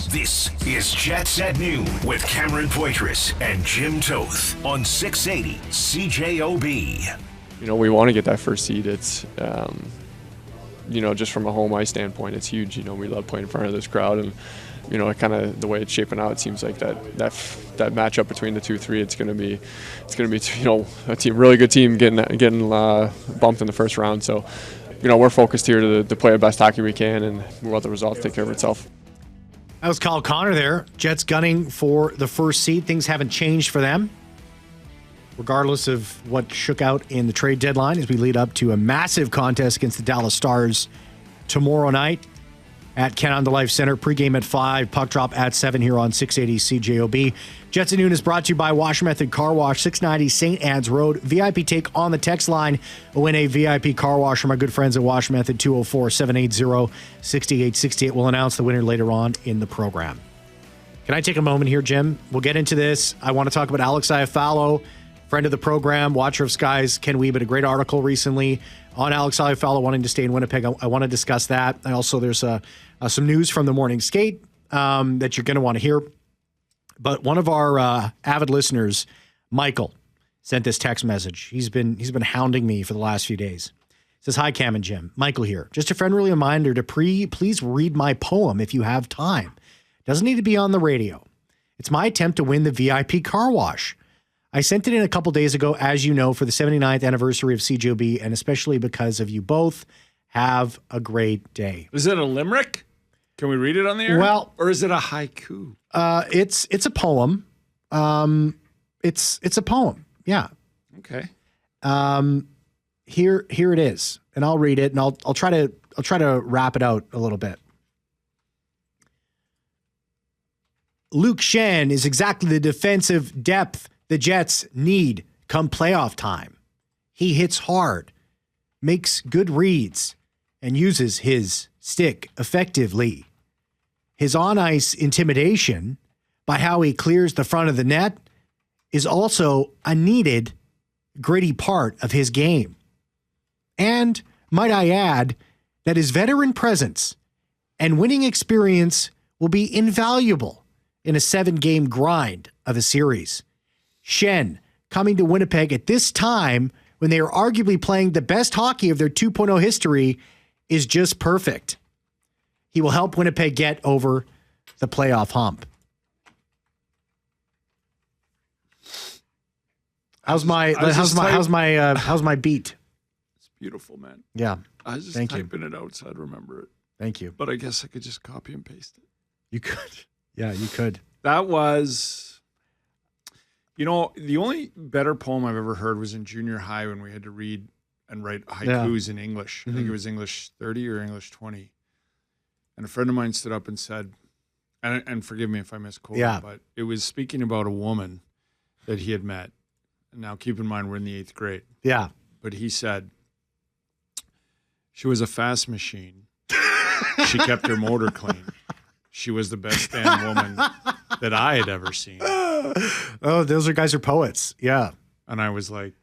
This is Jets at Noon with Cameron Poitras and Jim Toth on 680 CJOB. We want to get that first seed. It's, just from a home ice standpoint, it's huge. We love playing in front of this crowd, and kind of the way it's shaping out, it seems like that matchup between the 2-3, it's going to be a really good team getting bumped in the first round. So, we're focused here to play the best hockey we can, and we'll let the results take care of itself. That was Kyle Connor there. Jets gunning for the first seed. Things haven't changed for them, regardless of what shook out in the trade deadline, as we lead up to a massive contest against the Dallas Stars tomorrow night at Ken on the Life Center. Pregame at 5, puck drop at 7 here on 680 CJOB. Jets at Noon is brought to you by Washer Method Car Wash, 690 St. Anne's Road. VIP take on the text line. Win a VIP car wash from my good friends at Washer Method, 204-780-6868. We'll announce the winner later on in the program. Can I take a moment here, Jim? We'll get into this. I want to talk about Alex Iafallo, friend of the program, watcher of Skies, Ken Wiebe, a great article recently on Alex Iafallo wanting to stay in Winnipeg. I want to discuss that. There's some news from the morning skate that you're going to want to hear. But one of our avid listeners, Michael, sent this text message. He's been hounding me for the last few days. He says, "Hi, Cam and Jim. Michael here. Just a friendly reminder to please read my poem if you have time. Doesn't need to be on the radio. It's my attempt to win the VIP car wash. I sent it in a couple days ago, as you know, for the 79th anniversary of CJOB, and especially because of you both. Have a great day." Is it a limerick? Can we read it on the air? Well, or is it a haiku? It's a poem. It's a poem. Yeah. Okay. Here it is, and I'll read it, and I'll try to wrap it out a little bit. Luke Schenn is exactly the defensive depth the Jets need come playoff time. He hits hard, makes good reads, and uses his stick effectively. His on-ice intimidation by how he clears the front of the net is also a needed, gritty part of his game. And might I add that his veteran presence and winning experience will be invaluable in a 7-game grind of a series. Schenn coming to Winnipeg at this time when they are arguably playing the best hockey of their 2.0 history is just perfect. He will help Winnipeg get over the playoff hump. How's my beat? It's beautiful, man. Yeah. I was just typing it out so I'd remember it. Thank you. But I guess I could just copy and paste it. You could. Yeah, you could. That was, the only better poem I've ever heard was in junior high when we had to read and write haikus in English. I think it was English 30 or English 20. And a friend of mine stood up and said, and forgive me if I misquote, but it was speaking about a woman that he had met. And now keep in mind, we're in the 8th grade. Yeah. But he said, she was a fast machine. She kept her motor clean. She was the best damn woman that I had ever seen. Oh, those guys are poets. Yeah. And I was like,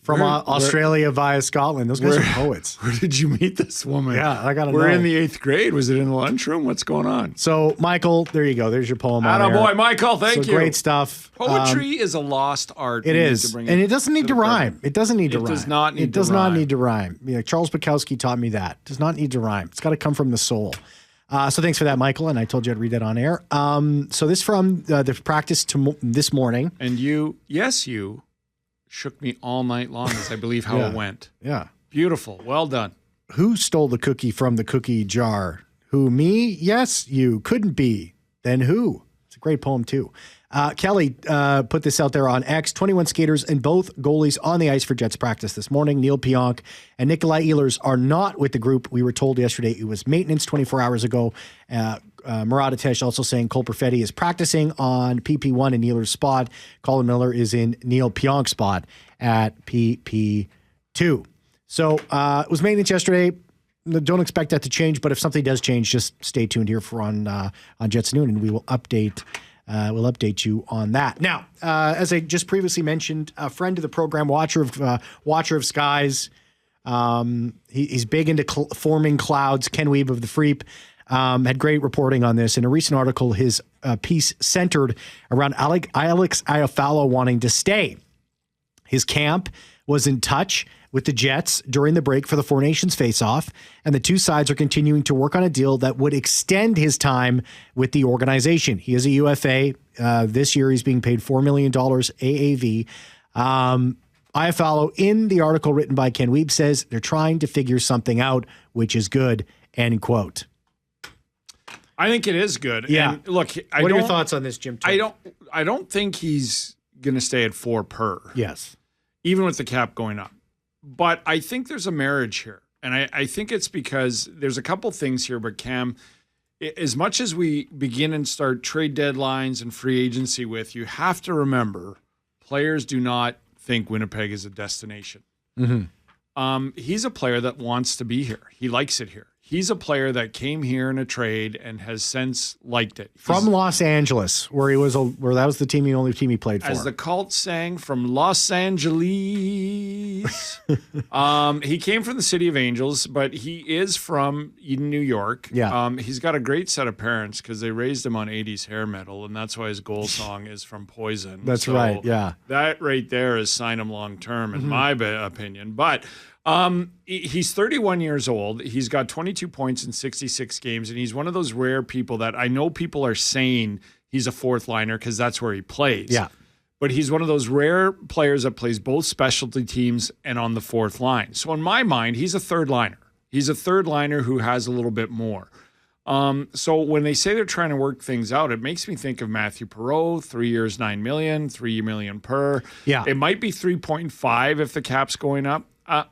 from Australia via Scotland. Those guys are poets. Where did you meet this woman? Yeah, I got to know. We're in the 8th grade. Was it in the lunchroom? What's going on? So, Michael, there you go. There's your poem. Attaboy, Michael. Thank you. Great stuff. Poetry is a lost art. It is. And it doesn't need to rhyme. It doesn't need to rhyme. It does not need to rhyme. It does not need to rhyme. Yeah, Charles Bukowski taught me that. It does not need to rhyme. It's got to come from the soul. So thanks for that, Michael. And I told you I'd read that on air. So this from the practice this morning. And you shook me all night long is, I believe, how it went. Yeah. Beautiful. Well done. Who stole the cookie from the cookie jar? Who, me? Yes, you. Couldn't be. Then who? It's a great poem, too. Kelly put this out there on X. 21 skaters and both goalies on the ice for Jets practice this morning. Neil Pionk and Nikolai Ehlers are not with the group. We were told yesterday it was maintenance 24 hours ago. Murat Atesh also saying Cole Perfetti is practicing on PP1 in Ehlers' spot. Colin Miller is in Neil Pionk's spot at PP2. So it was maintenance yesterday. Don't expect that to change, but if something does change, just stay tuned here for on Jets Noon, and we will update. We'll update you on that. Now, as I just previously mentioned, a friend of the program, watcher of Skies. He's big into forming clouds. Ken Wiebe of the Freep. had great reporting on this. In a recent article, his piece centered around Alex Iafallo wanting to stay. His camp was in touch with the Jets during the break for the Four Nations face-off, and the two sides are continuing to work on a deal that would extend his time with the organization. He is a UFA. This year, he's being paid $4 million AAV. Iafallo, in the article written by Ken Wiebe, says they're trying to figure something out, which is good, end quote. I think it is good. Yeah. And look, what are your thoughts on this, Jim? I don't think he's going to stay at 4 per. Yes. Even with the cap going up. But I think there's a marriage here. And I think it's because there's a couple things here, but Cam, as much as we begin and start trade deadlines and free agency with, you have to remember players do not think Winnipeg is a destination. Mm-hmm. He's a player that wants to be here. He likes it here. He's a player that came here in a trade and has since liked it. From Los Angeles, where he was, where that was the only team he played for. As the cult sang, from Los Angeles. He came from the City of Angels, but he is from Eden, New York. Yeah. He's got a great set of parents because they raised him on 80s hair metal, and that's why his goal song is from Poison. That's right, yeah. That right there is sign him long term, in my opinion. But he's 31 years old. He's got 22 points in 66 games, and he's one of those rare people that I know people are saying he's a fourth liner because that's where he plays. Yeah. But he's one of those rare players that plays both specialty teams and on the fourth line. So in my mind, he's a third liner. He's a third liner who has a little bit more. So when they say they're trying to work things out, it makes me think of Matthew Perreault, 3 years, $9 million, $3 million per. Yeah. It might be 3.5 if the cap's going up. Are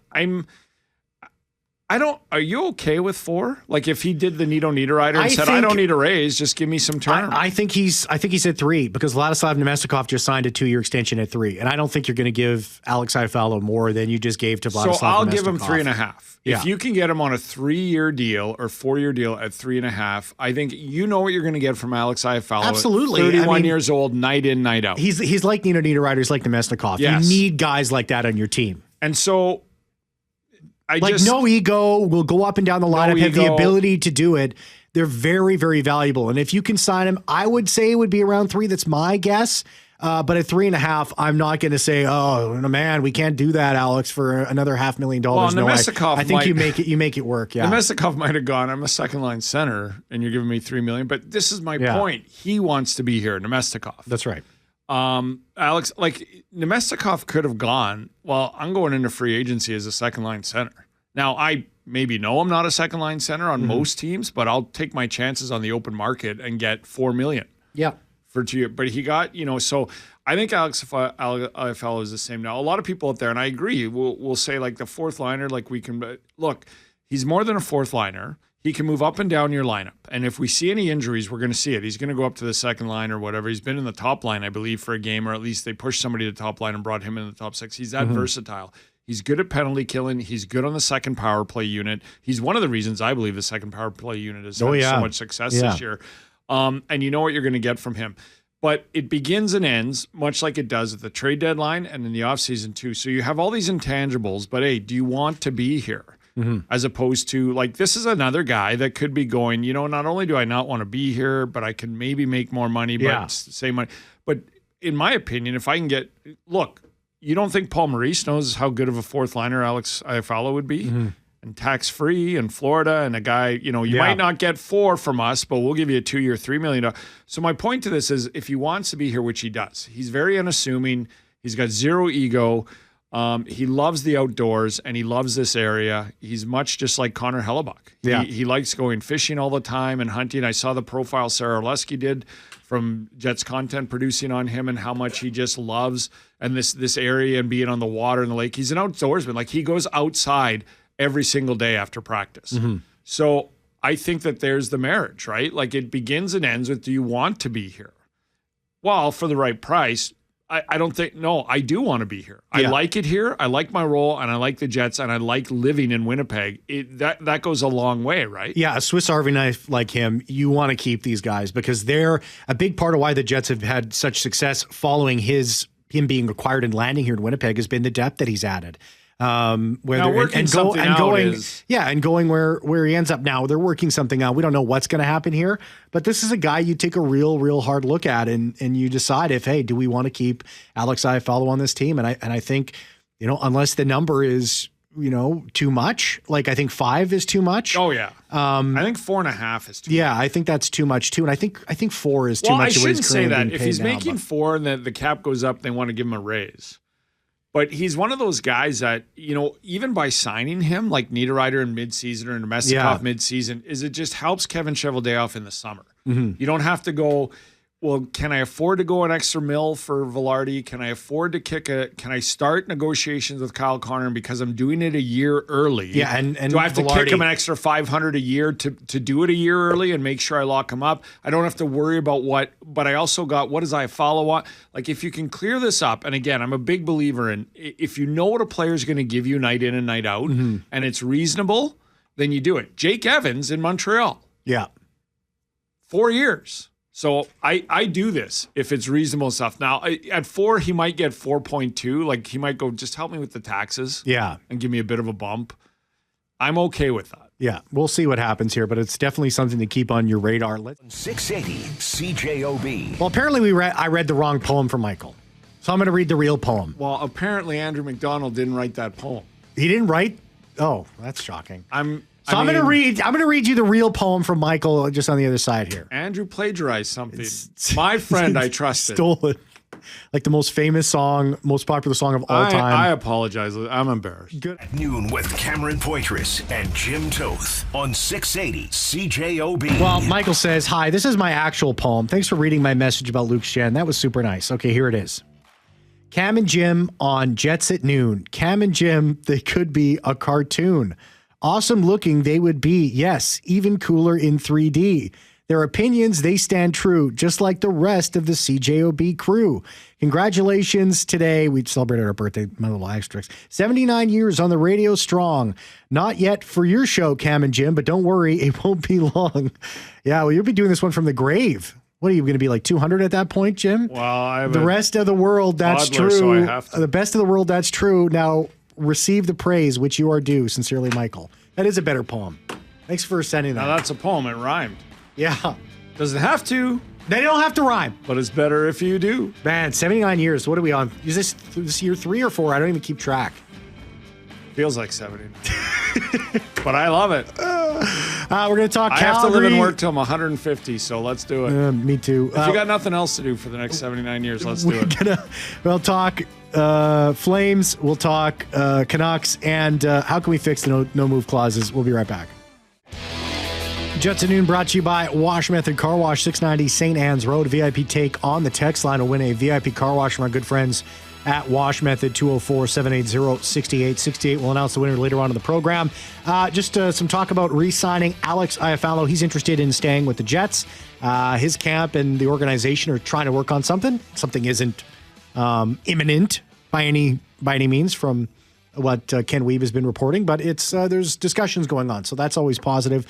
you okay with 4? Like if he did the Nito Niederreiter and said, I don't need a raise, just give me some term. I think he's at 3 because Vladislav Nemestikov just signed a 2-year extension at 3. And I don't think you're going to give Alex Iafallo more than you just gave to Vladislav Nemestikov. So I'll give him 3.5. Yeah. If you can get him on a 3-year deal or 4-year deal at 3.5, I think you know what you're going to get from Alex Iafallo. Absolutely. 31 years old, night in, night out. He's like Nito Niederreiter, he's like Nemestikov. Yes. You need guys like that on your team. And so no ego, will go up and down the lineup, have the ability to do it. They're very, very valuable. And if you can sign him, I would say it would be around 3. That's my guess. But at 3.5, I'm not going to say, oh, man, we can't do that, Alex, for another $500,000. Well, Nemestikov I think you make it work. Yeah. Nemestikov might have gone, I'm a second line center and you're giving me $3 million. But this is my point. He wants to be here, Nemestikov. That's right. Alex, like Nemestikov could have gone, well, I'm going into free agency as a second line center. Now, I maybe know I'm not a second line center on most teams, but I'll take my chances on the open market and get $4 million. Yeah. For 2 years. But he got, so I think Alex Iafallo is the same now. A lot of people out there, and I agree, will say like the fourth liner, like we can, look, he's more than a fourth liner. He can move up and down your lineup. And if we see any injuries, we're going to see it. He's going to go up to the second line or whatever. He's been in the top line, I believe, for a game, or at least they pushed somebody to the top line and brought him in the top 6. He's that versatile. He's good at penalty killing. He's good on the second power play unit. He's one of the reasons I believe the second power play unit has had so much success this year. And you know what you're going to get from him. But it begins and ends, much like it does at the trade deadline and in the offseason too. So you have all these intangibles, but hey, do you want to be here? As opposed to, like, this is another guy that could be going, not only do I not want to be here, but I can maybe make more money, but save money. But in my opinion, if I can get, look, you don't think Paul Maurice knows how good of a fourth liner Alex Iafallo would be? And tax-free in Florida, and a guy, you might not get 4 from us, but we'll give you a 2-year, $3 million. So my point to this is, if he wants to be here, which he does, he's very unassuming. He's got zero ego. He loves the outdoors, and he loves this area. He's much just like Connor Hellebuck. He likes going fishing all the time and hunting. I saw the profile Sarah Orlesky did from Jets content producing on him and how much he just loves and this area and being on the water and the lake. He's an outdoorsman. Like, he goes outside every single day after practice. So I think that there's the marriage, right? Like, it begins and ends with, do you want to be here? Well, for the right price, I don't think, no, I do want to be here. I like it here. I like my role, and I like the Jets, and I like living in Winnipeg. That goes a long way, right? Yeah, a Swiss Army knife like him, you want to keep these guys because they're a big part of why the Jets have had such success following him being acquired and landing here in Winnipeg has been the depth that he's added. Working something out is... Yeah, and going where he ends up now. They're working something out. We don't know what's going to happen here, but this is a guy you take a real hard look at, and you decide if, hey, do we want to keep Alex Iafallo on this team? And I think, unless the number is, too much, like I think 5 is too much. Oh yeah. I think 4.5 is too much. Yeah, I think that's too much too. And I think 4 is too much. I shouldn't say that. If he's making 4 and the cap goes up, they want to give him a raise. But he's one of those guys that, even by signing him, like Niederreiter in midseason or Nemestikov midseason, it just helps Kevin Cheveldayoff in the summer. Mm-hmm. You don't have to go, well, can I afford to go an extra mil for Velarde? Can I afford to can I start negotiations with Kyle Connor because I'm doing it a year early? Yeah, and do I have Velarde, to kick him an extra $500 a year to do it a year early and make sure I lock him up? I don't have to worry about but I also got, what does Iafallo want? Like, if you can clear this up, and again, I'm a big believer in, if you know what a player's going to give you night in and night out, and it's reasonable, then you do it. Jake Evans in Montreal. Yeah. 4 years. So I do this if it's reasonable stuff. Now, at 4, he might get 4.2. Like, he might go, just help me with the taxes. Yeah. And give me a bit of a bump. I'm okay with that. Yeah. We'll see what happens here, but it's definitely something to keep on your radar. 680 CJOB. Well, apparently I read the wrong poem for Michael. So I'm going to read the real poem. Well, apparently Andrew McDonald didn't write that poem. He didn't write? Oh, that's shocking. I'm I going to read you the real poem from Michael just on the other side here. Andrew plagiarized something. My friend, I trusted. Stole it. Like the most famous song, most popular song of all time. I apologize. I'm embarrassed. Good. At noon with Cameron Poitras and Jim Toth on 680 CJOB. Well, Michael says, hi, this is my actual poem. Thanks for reading my message about Luke Schenn. That was super nice. Okay, here it is. Cam and Jim on Jets at noon. Cam and Jim, they could be a cartoon. Awesome looking they would be. Yes, even cooler in 3D. Their opinions, they stand true, just like the rest of the CJOB crew. Congratulations today. We celebrated our birthday, my little asterisk. 79 years on the radio strong. Not yet for your show, Cam and Jim, but don't worry, it won't be long. Yeah, well, you'll be doing this one from the grave. What are you going to be, like 200 at that point, Jim? Well, the rest of the world, that's toddler, true. So I have to. The best of the world, that's true. Now, receive the praise which you are due. Sincerely, Michael. That is a better poem. Thanks for sending that. Now, that's a poem. It rhymed. Yeah. Doesn't have to. They don't have to rhyme. But it's better if you do. Man, 79 years. What are we on? Is this year 3 or 4? I don't even keep track. Feels like 79. But I love it. We're going to talk Calgary. I have to live and work till I'm 150, so let's do it. Me too. If you got nothing else to do for the next 79 years, let's do it. We'll talk Flames. We'll talk Canucks. And how can we fix the no move clauses? We'll be right back. Jets at noon brought to you by Wash Method Car Wash, 690 St. Anne's Road. VIP take on the text line will win a VIP car wash from our good friends at Wash Method, 204-780-6868. We'll announce the winner later on in the program. Just some talk about re-signing Alex Iafallo. He's interested in staying with the Jets. His camp and the organization are trying to work on something. Something isn't imminent by any means from what Ken Wiebe has been reporting, but it's there's discussions going on, so that's always positive.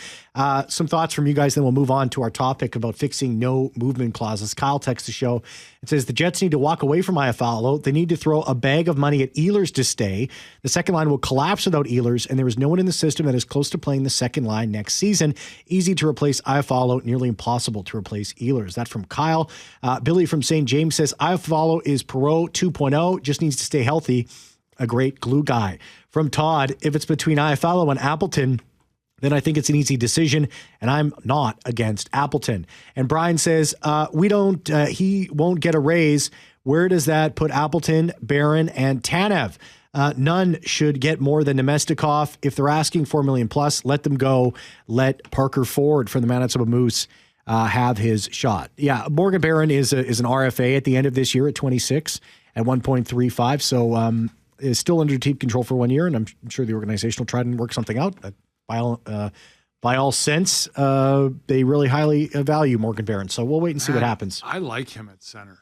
Some thoughts from you guys, then we'll move on to our topic about fixing no movement clauses. Kyle texts the show. It says the Jets need to walk away from Iafallo. They need to throw a bag of money at Ehlers to stay. The second line will collapse without Ehlers, and there is no one in the system that is close to playing the second line next season. Easy to replace Iafallo, nearly impossible to replace Ehlers. That's from Kyle. Billy from St. James says Iafallo is Perreault 2.0, just needs to stay healthy. A great glue guy. From Todd, if it's between Iafallo and Appleton, then I think it's an easy decision, and I'm not against Appleton. And Brian says, he won't get a raise. Where does that put Appleton, Barron, and Tanev? None should get more than Nemestikov. If they're asking $4 million plus, let them go. Let Parker Ford from the Manitoba Moose have his shot. Yeah, Morgan Barron is an RFA at the end of this year at 26 at 1.35. So, is still under team control for 1 year, and I'm sure the organization will try and work something out. By all sense, they really highly value Morgan Barron. So we'll wait and see what happens. I like him at center.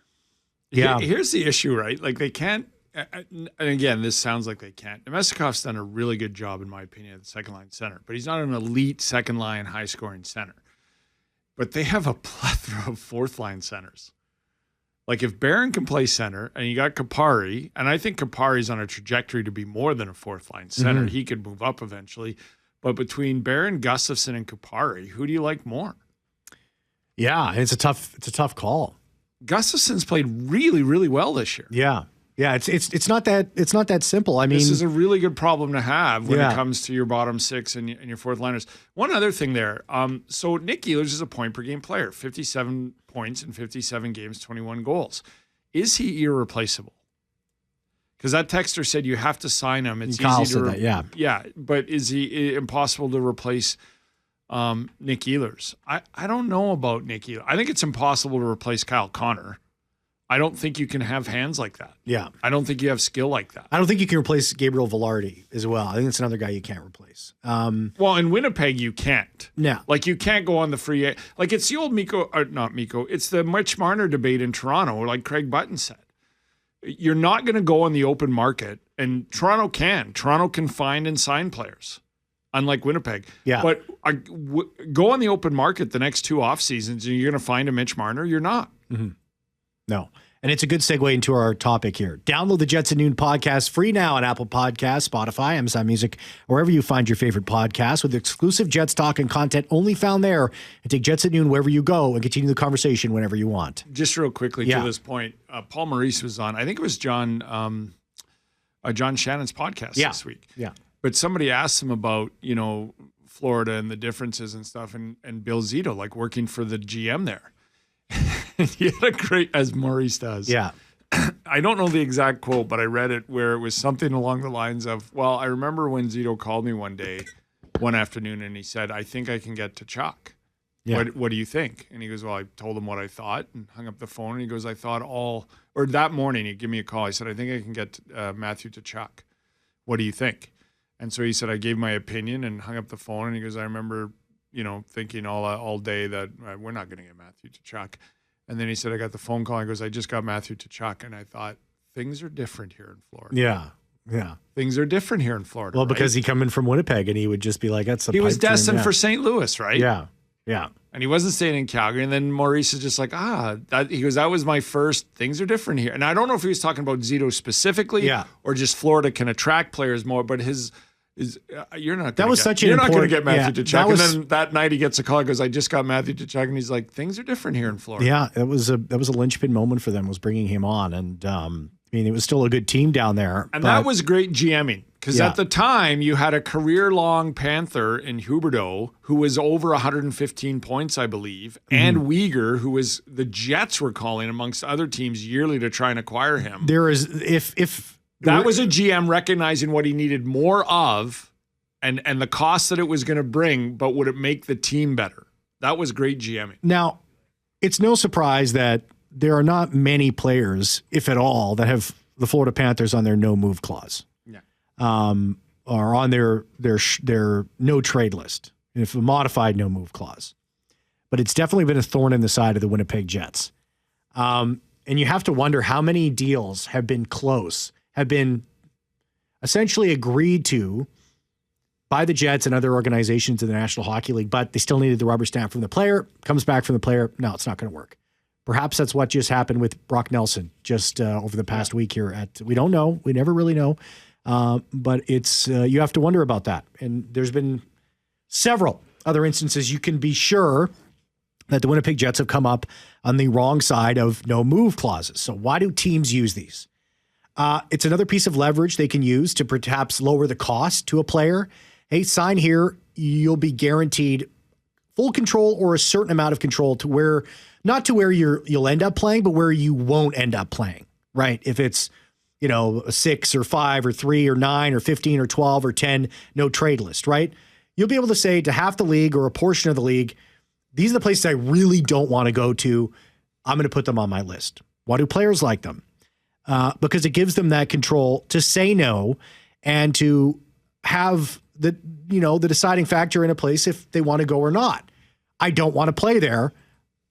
Yeah. Here's the issue, right? Like they can't, and again, this sounds like they can't. Nemestikov's done a really good job, in my opinion, at the second line center, but he's not an elite second line, high scoring center. But they have a plethora of fourth line centers. Like if Barron can play center and you got Kupari, and I think Kupari's on a trajectory to be more than a fourth line center. He could move up eventually. But between Barron, Gustafsson, and Kupari, who do you like more? Yeah, it's a tough call. Gustafsson's played really, really well this year. Yeah. Yeah, it's not that simple. I mean, this is a really good problem to have when it comes to your bottom six and your fourth liners. One other thing there. So Nick Ehlers is a point per game player, 57 points in 57 games, 21 goals. Is he irreplaceable? Because that texter said you have to sign him. It's Kyle easy to said that, yeah. But is he impossible to replace Nick Ehlers? I don't know about Nick Ehlers. I think it's impossible to replace Kyle Connor. I don't think you can have hands like that. Yeah. I don't think you have skill like that. I don't think you can replace Gabriel Velarde as well. I think it's another guy you can't replace. Well, in Winnipeg, you can't. No. Like, you can't go on the free... Like, it's the old it's the Mitch Marner debate in Toronto, like Craig Button said. You're not going to go on the open market, and Toronto can. Toronto can find and sign players, unlike Winnipeg. Yeah. But go on the open market the next 2 off seasons, and you're going to find a Mitch Marner? You're not. Mm-hmm. No. And it's a good segue into our topic here. Download the Jets at Noon podcast free now on Apple Podcasts, Spotify, Amazon Music, wherever you find your favorite podcasts, with exclusive Jets talk and content only found there. And take Jets at Noon wherever you go and continue the conversation whenever you want. Just real quickly to this point, Paul Maurice was on, I think it was John Shannon's podcast this week. Yeah. But somebody asked him about, Florida and the differences and stuff, and Bill Zito, like working for the GM there. He had a great, as Maurice does. Yeah. I don't know the exact quote, but I read it where it was something along the lines of, well, I remember when Zito called me one afternoon, and he said, I think I can get to Chuck. Yeah. What do you think? And he goes, well, I told him what I thought and hung up the phone. And he goes, that morning, he gave me a call. I said, I think I can get Matthew to Chuck. What do you think? And so he said, I gave my opinion and hung up the phone. And he goes, I remember, thinking all day that we're not going to get Matthew to Chuck. And then he said, I got the phone call. He goes, I just got Matthew to Chuck. And I thought, things are different here in Florida. Yeah. Yeah. Things are different here in Florida. Well, because he coming from Winnipeg, and he would just be like, that's a He was destined for St. Louis, right? Yeah. Yeah. And he wasn't staying in Calgary. And then Maurice is just like, he goes, that was my first, things are different here. And I don't know if he was talking about Zito specifically or just Florida can attract players more, but you're not going to get Matthew to Chuck. And then that night he gets a call and goes, I just got Matthew to Chuck. And he's like, things are different here in Florida. Yeah, that was a linchpin moment for them, was bringing him on. And it was still a good team down there. And that was great GMing. Because at the time, you had a career-long Panther in Huberdeau, who was over 115 points, I believe, and Uyghur, who was the Jets were calling amongst other teams yearly to try and acquire him. There is, that was a GM recognizing what he needed more of and the cost that it was going to bring, but would it make the team better? That was great GMing. Now, it's no surprise that there are not many players, if at all, that have the Florida Panthers on their no-move clause. Or on their no trade list, if a modified no move clause. But it's definitely been a thorn in the side of the Winnipeg Jets. And you have to wonder how many deals have been essentially agreed to by the Jets and other organizations in the National Hockey League, but they still needed the rubber stamp from the player, comes back from the player. No, it's not going to work. Perhaps that's what just happened with Brock Nelson just over the past week here we don't know. We never really know. But it's you have to wonder about that. And there's been several other instances you can be sure that the Winnipeg Jets have come up on the wrong side of no move clauses. So why do teams use these? It's another piece of leverage they can use to perhaps lower the cost to a player. Hey, sign here. You'll be guaranteed full control or a certain amount of control to where, not to where you'll end up playing, but where you won't end up playing, right? If it's, a 6 or 5 or 3 or 9 or 15 or 12 or 10, no trade list, right? You'll be able to say to half the league or a portion of the league, these are the places I really don't want to go to. I'm going to put them on my list. Why do players like them? Because it gives them that control to say no and to have the deciding factor in a place if they want to go or not. I don't want to play there.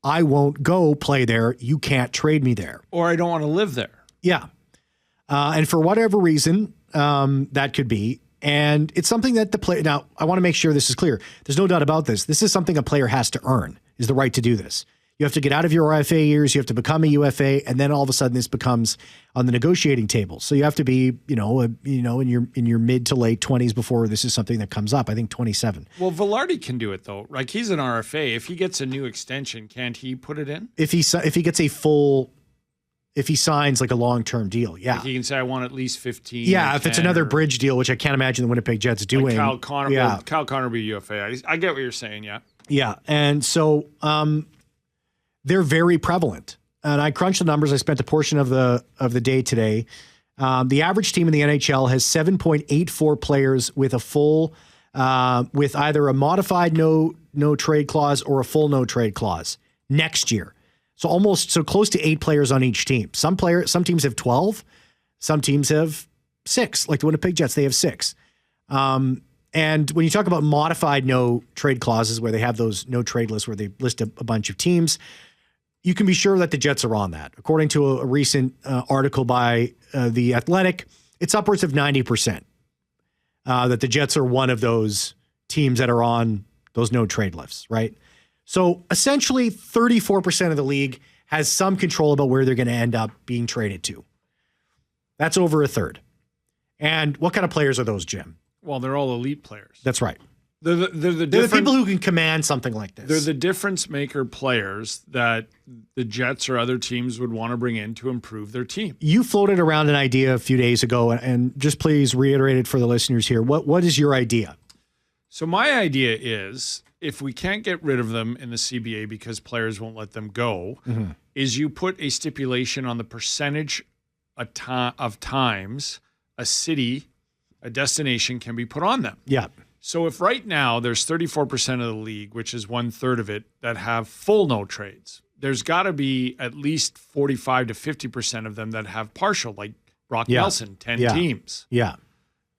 I won't go play there. You can't trade me there. Or I don't want to live there. Yeah. And for whatever reason, that could be. And it's something that the player, now I want to make sure this is clear. There's no doubt about this. This is something a player has to earn, is the right to do this. You have to get out of your RFA years. You have to become a UFA, and then all of a sudden this becomes on the negotiating table. So you have to be, in your mid to late 20s before this is something that comes up. I think 27. Well, Velarde can do it though. Like, he's an RFA. If he gets a new extension, can't he put it in? If he gets a full. If he signs like a long-term deal, yeah. Like, he can say, I want at least 15. Yeah, if it's another bridge deal, which I can't imagine the Winnipeg Jets doing. Like Kyle Connor will be UFA. I get what you're saying, yeah. Yeah, and so they're very prevalent. And I crunched the numbers. I spent a portion of the day today. The average team in the NHL has 7.84 players with a full, with either a modified no trade clause or a full no trade clause next year. So close to 8 players on each team. Some teams have 12. Some teams have 6, like the Winnipeg Jets, they have 6. And when you talk about modified no trade clauses where they have those no trade lists where they list a bunch of teams, you can be sure that the Jets are on that. According to a recent article by The Athletic, it's upwards of 90% that the Jets are one of those teams that are on those no trade lists, right? So essentially 34% of the league has some control about where they're going to end up being traded to. That's over a third. And what kind of players are those, Jim? Well, they're all elite players. That's right. They're the people who can command something like this. They're the difference maker players that the Jets or other teams would want to bring in to improve their team. You floated around an idea a few days ago, and just please reiterate it for the listeners here. What is your idea? So my idea is, if we can't get rid of them in the CBA because players won't let them go, is you put a stipulation on the percentage of times a city, a destination can be put on them. Yeah. So if right now there's 34% of the league, which is 1/3 of it, that have full no trades, there's got to be at least 45 to 50% of them that have partial, like Brock Nelson, 10 teams. Yeah.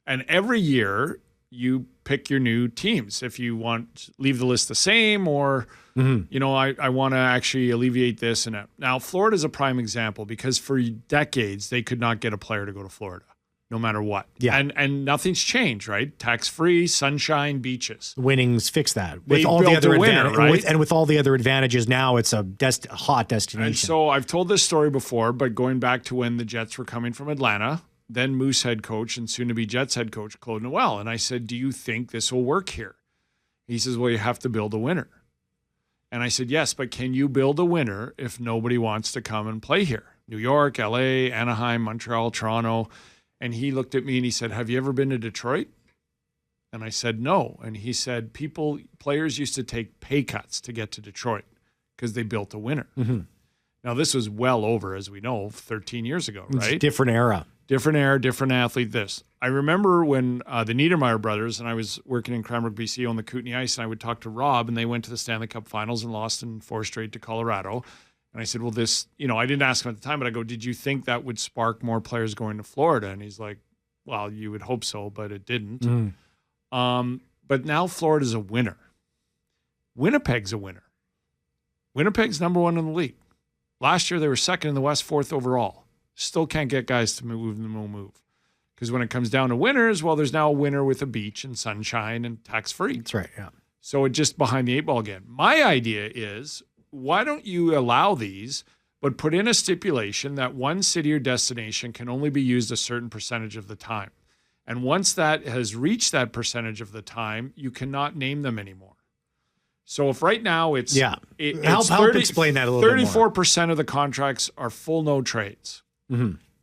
And every year you pick your new teams. If you want, leave the list the same, or, I want to actually alleviate this and that. Now, Florida's a prime example because for decades they could not get a player to go to Florida, no matter what. Yeah. And nothing's changed, right? Tax-free, sunshine, beaches. Winnings fix that. With all the other right? And with all the other advantages now, it's a hot destination. And so I've told this story before, but going back to when the Jets were coming from Atlanta, then Moose head coach and soon-to-be Jets head coach Claude Noel. And I said, do you think this will work here? He says, well, you have to build a winner. And I said, yes, but can you build a winner if nobody wants to come and play here? New York, LA, Anaheim, Montreal, Toronto. And he looked at me and he said, have you ever been to Detroit? And I said, no. And he said, players used to take pay cuts to get to Detroit because they built a winner. Now, this was well over, as we know, 13 years ago, right? It's different era, different athlete, this. I remember when the Niedermeyer brothers, and I was working in Cranbrook, BC on the Kootenay Ice, and I would talk to Rob, and they went to the Stanley Cup Finals and lost in 4 straight to Colorado. And I said, well, this, I didn't ask him at the time, but I go, did you think that would spark more players going to Florida? And he's like, well, you would hope so, but it didn't. But now Florida's a winner. Winnipeg's a winner. Winnipeg's number 1 in the league. Last year, they were 2nd in the West, 4th overall. Still can't get guys to move, and they'll move. Because when it comes down to winners, well, there's now a winner with a beach and sunshine and tax-free. That's right, yeah. So it's just behind the 8 ball again. My idea is, why don't you allow these, but put in a stipulation that one city or destination can only be used a certain percentage of the time. And once that has reached that percentage of the time, you cannot name them anymore. So if right now it's help explain that a little bit more. 34% of the contracts are full no trades.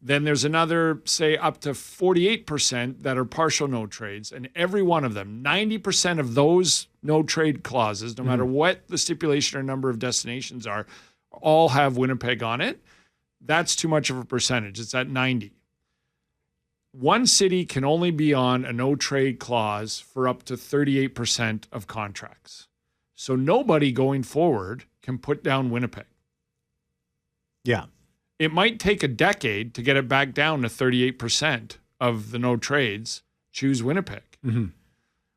Then there's another, say, up to 48% that are partial no trades. And every one of them, 90% of those no trade clauses, no matter what the stipulation or number of destinations are, all have Winnipeg on it. That's too much of a percentage. It's at 90. One city can only be on a no trade clause for up to 38% of contracts. So nobody going forward can put down Winnipeg. Yeah. It might take a decade to get it back down to 38% of the no trades choose Winnipeg.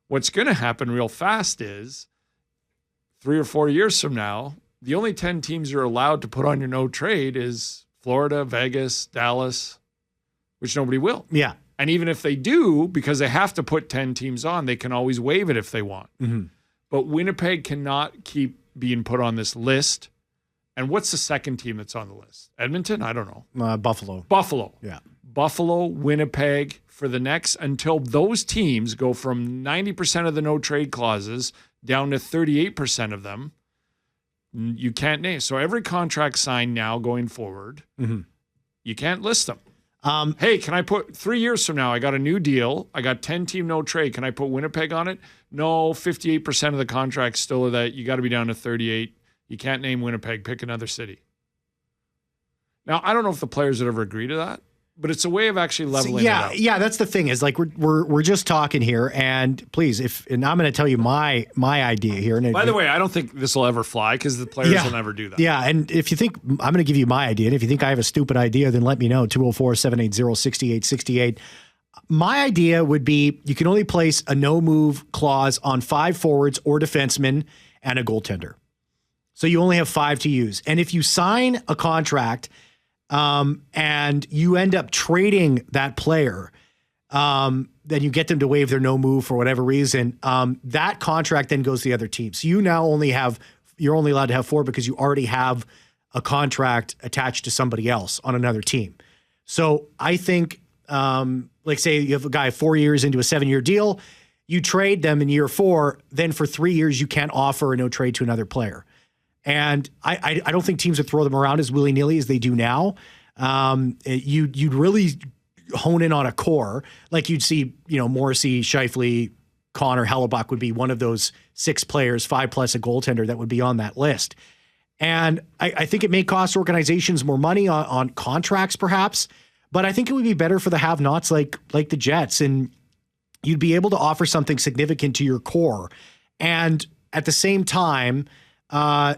What's going to happen real fast is 3 or 4 years from now, the only 10 teams you're allowed to put on your no trade is Florida, Vegas, Dallas, which nobody will. Yeah. And even if they do, because they have to put 10 teams on, they can always waive it if they want. But Winnipeg cannot keep being put on this list And what's the second team that's on the list? Edmonton? I don't know. Buffalo. Buffalo. Yeah. Buffalo, Winnipeg, for the next, until those teams go from 90% of the no trade clauses down to 38% of them, you can't name. So every contract signed now going forward, you can't list them. Hey, can I put 3 years from now, I got a new deal. I got 10-team no trade. Can I put Winnipeg on it? No, 58% of the contracts still are that. You got to be down to 38. You can't name Winnipeg. Pick another city. Now, I don't know if the players would ever agree to that, but it's a way of actually leveling it out. Yeah, that's the thing is like we're just talking here, and please, and I'm going to tell you my idea here. And by the way, I don't think this will ever fly because the players will never do that. Yeah, and if you think I'm going to give you my idea, and if you think I have a stupid idea, then let me know. 204-780-6868. My idea would be you can only place a no move clause on 5 forwards or defensemen and a goaltender. So you only have 5 to use, and if you sign a contract. And you end up trading that player, then you get them to waive their no move for whatever reason. That contract then goes to the other team. So you now you're only allowed to have 4 because you already have a contract attached to somebody else on another team. So I think, like say you have a guy 4 years into a 7-year deal, you trade them in year 4, then for 3 years you can't offer a no trade to another player. And I don't think teams would throw them around as willy-nilly as they do now. You'd really hone in on a core. Like you'd see, Morrissey, Scheifele, Connor, Hellebuck would be one of those 6 players, 5 plus a goaltender that would be on that list. And I think it may cost organizations more money on contracts perhaps, but I think it would be better for the have-nots like the Jets. And you'd be able to offer something significant to your core. And at the same time, the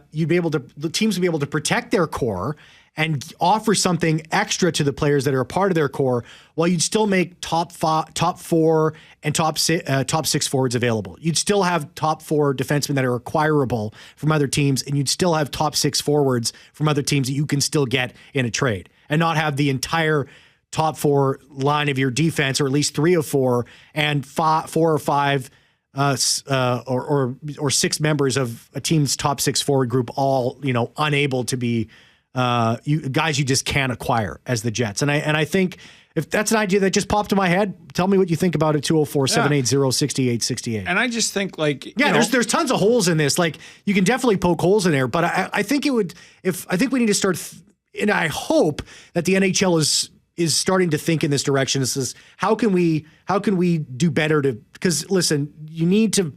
teams would be able to protect their core and offer something extra to the players that are a part of their core, while you'd still make top 4 and top 6 forwards available. You'd still have top 4 defensemen that are acquirable from other teams, and you'd still have top 6 forwards from other teams that you can still get in a trade, and not have the entire top 4 line of your defense, or at least 3 of 4, and 4 or 5 or 6 members of a team's top 6 forward group, all unable to be guys you just can't acquire as the Jets. And I think if that's an idea that just popped in my head, tell me what you think about it. 204-780-6868. And I just think there's tons of holes in this. Like you can definitely poke holes in there, but I think we need to start. And I hope that the NHL is starting to think in this direction. This is how can we do better because listen, you need to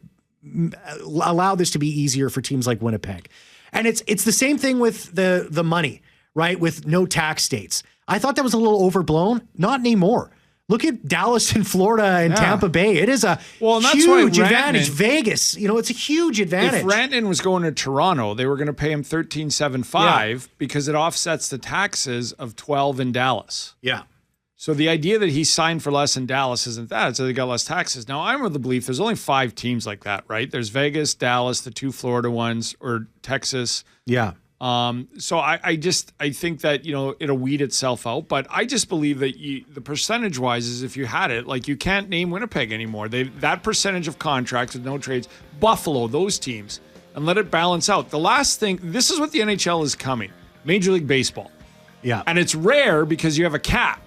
allow this to be easier for teams like Winnipeg. And it's the same thing with the money, right? With no tax states. I thought that was a little overblown. Not anymore. Look at Dallas and Florida and Tampa Bay. It is a huge advantage. Vegas, it's a huge advantage. If Rantanen was going to Toronto, they were going to pay him $13.75 because it offsets the taxes of 12 in Dallas. Yeah. So the idea that he signed for less in Dallas isn't that. So they got less taxes. Now, I'm of the belief there's only 5 teams like that, right? There's Vegas, Dallas, the 2 Florida ones, or Texas. Yeah. So I think that, it'll weed itself out. But I just believe that the percentage-wise is if you had it, like you can't name Winnipeg anymore. That percentage of contracts with no trades, Buffalo, those teams, and let it balance out. The last thing, this is what the NHL is coming, Major League Baseball. Yeah. And it's rare because you have a cap.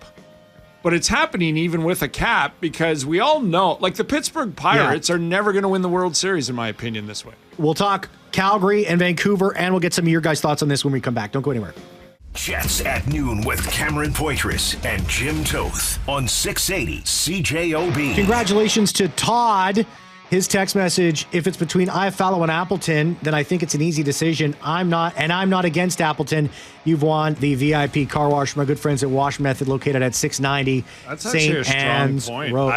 But it's happening even with a cap because we all know, like the Pittsburgh Pirates are never going to win the World Series, in my opinion, this way. We'll talk Calgary and Vancouver, and we'll get some of your guys' thoughts on this when we come back. Don't go anywhere. Jets at noon with Cameron Poitras and Jim Toth on 680 CJOB. Congratulations to Todd. His text message, if it's between Iafallo and Appleton, then I think it's an easy decision. I'm not against Appleton. You've won the VIP car wash from our good friends at Wash Method, located at 690 That's actually a strong point. Road.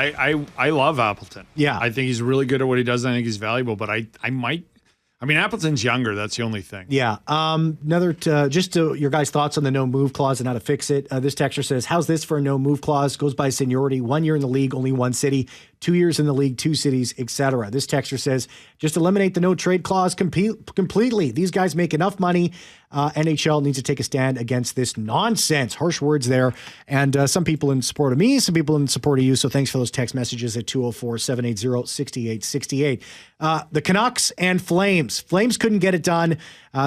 I love Appleton. Yeah. I think he's really good at what he does. And I think he's valuable, but Appleton's younger. That's the only thing. Yeah. Your guys' thoughts on the no move clause and how to fix it. This texter says, how's this for a no move clause? Goes by seniority. 1 year in the league, only one city. 2 years in the league, 2 cities, etc. This texter says, just eliminate the no trade clause completely. These guys make enough money. NHL needs to take a stand against this nonsense. Harsh words there. And some people in support of me, some people in support of you. So thanks for those text messages at 204-780-6868. The Canucks and Flames. Flames couldn't get it done.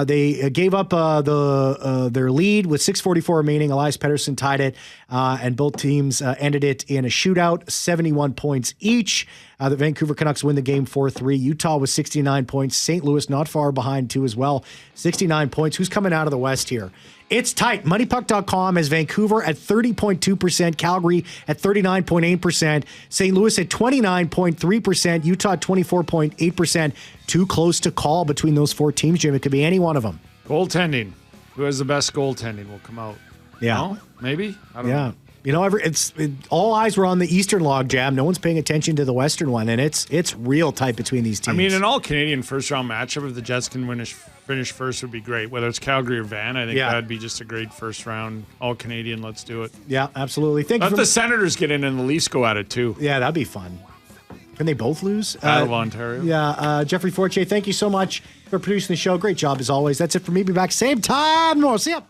They gave up their lead with 6:44 remaining. Elias Pettersson tied it, and both teams ended it in a shootout, 71 points each. The Vancouver Canucks win the game 4-3. Utah was 69 points. St. Louis not far behind too as well, 69 points. Who's coming out of the West here? It's tight. MoneyPuck.com has Vancouver at 30.2%, Calgary at 39.8%, St. Louis at 29.3%, Utah at 24.8%. Too close to call between those 4 teams, Jim. It could be any one of them. Goaltending. Who has the best goaltending will come out. Yeah. No? Maybe? I don't know. You know, all eyes were on the Eastern log jam. No one's paying attention to the Western one, and it's real tight between these teams. I mean, an all-Canadian first-round matchup, if the Jets can finish first, would be great. Whether it's Calgary or Van, I think that'd be just a great first-round all-Canadian. Let's do it. Yeah, absolutely. Let the Senators get in and the Leafs go at it, too. Yeah, that'd be fun. Can they both lose? Out of Ontario. Yeah, Jeffrey Fortier, thank you so much for producing the show. Great job, as always. That's it for me. Be back same time tomorrow. See ya.